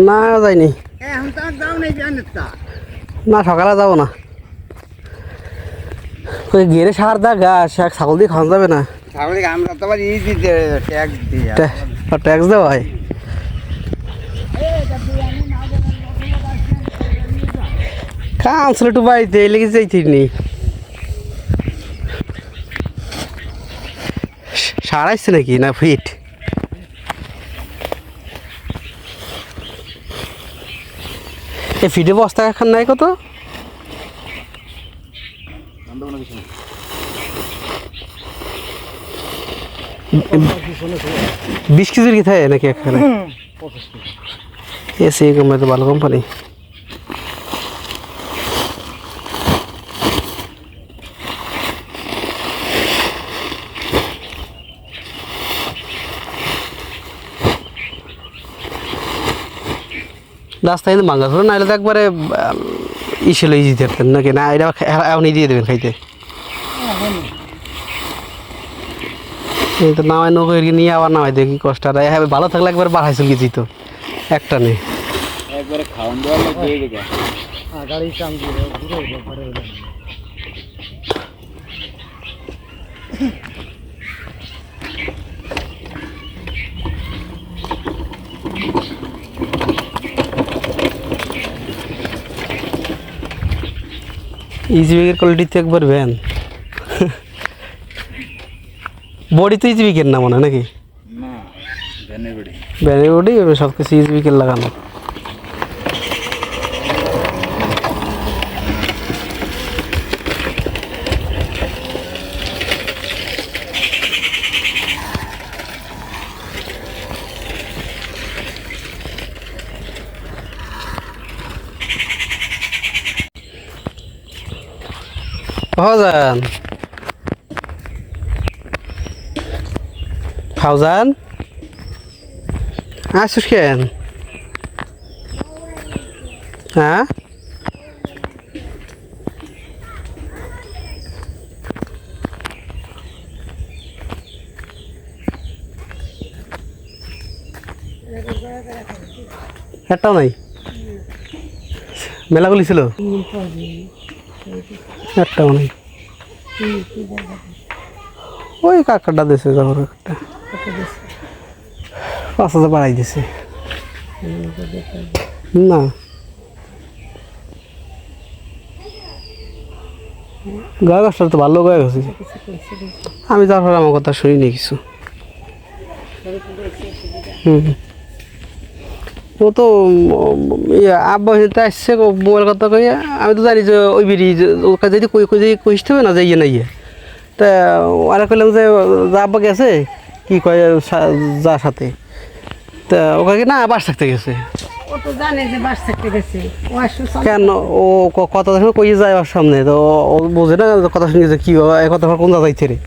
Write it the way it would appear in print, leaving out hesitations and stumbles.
না যাইনি না সকালে যাবো না ওই গেরে সার দা গাছ এক ছাগল দিয়ে খাওয়া যাবে না ট্যাক্স দেওয়া হয় কাউন্সিল একটু বাড়িতে লেগে যাইতে নেই সার আসছে নাকি না ফিট এই ফিটে বস্তা এখন নাই কত 20 কেজির কি থাকে নাকি এখানে এসে কোম্পানি তো ভালো কোম্পানি রাস্তায় কিন্তু মাঙ্গা ধরো নাহলে তো একবারে ইসে লই যেতে পারতেন নাকি না এটা এখনই দিয়ে দেবেন খাইতে তো নামায় নৌকো নিয়ে আবার নামাই দেয় কি কষ্ট আর ভালো থাকলে একবার বাড়াই চলে যেত একটা নেই একবারে খাওয়ান দেওয়া দিয়ে দিকে গাড়ি চাম দিয়ে ইজিবিকের কোয়ালিটি তো একবার ভ্যান বডি তো ইজিবিকের না মনে হয় নাকি ভ্যানের বডি সব কিছু ইজিবিকের লাগানো ফাউজান ফাউজান আসিস কেন হ্যাঁ একটাও নাই মেলাগুলি ছিল একটাও নেই ওই কাকাটা দিয়েছে যখন একটা 5,000 বাড়াই দিছে না গায়ে গাছটা তো ভালো গায়ে গেছে আমি তারপর আমার কথা শুনিনি কিছু ও তো আব্বা আসছে মোবাইল কথা কইয়া আমি তো জানি যে ওই বিড়ি ওকে যদি কইতে হবে না যাইয়ে না ইয়ে তা ওরা কইলাম যে আব্বা গেছে কি কয় যার সাথে তা ওকে না বাস থাকতে গেছে কেন ও কথা কই যায় ওর সামনে তো ও বোঝে না কথা শুনে কি এই কথা কোন যাইছে রে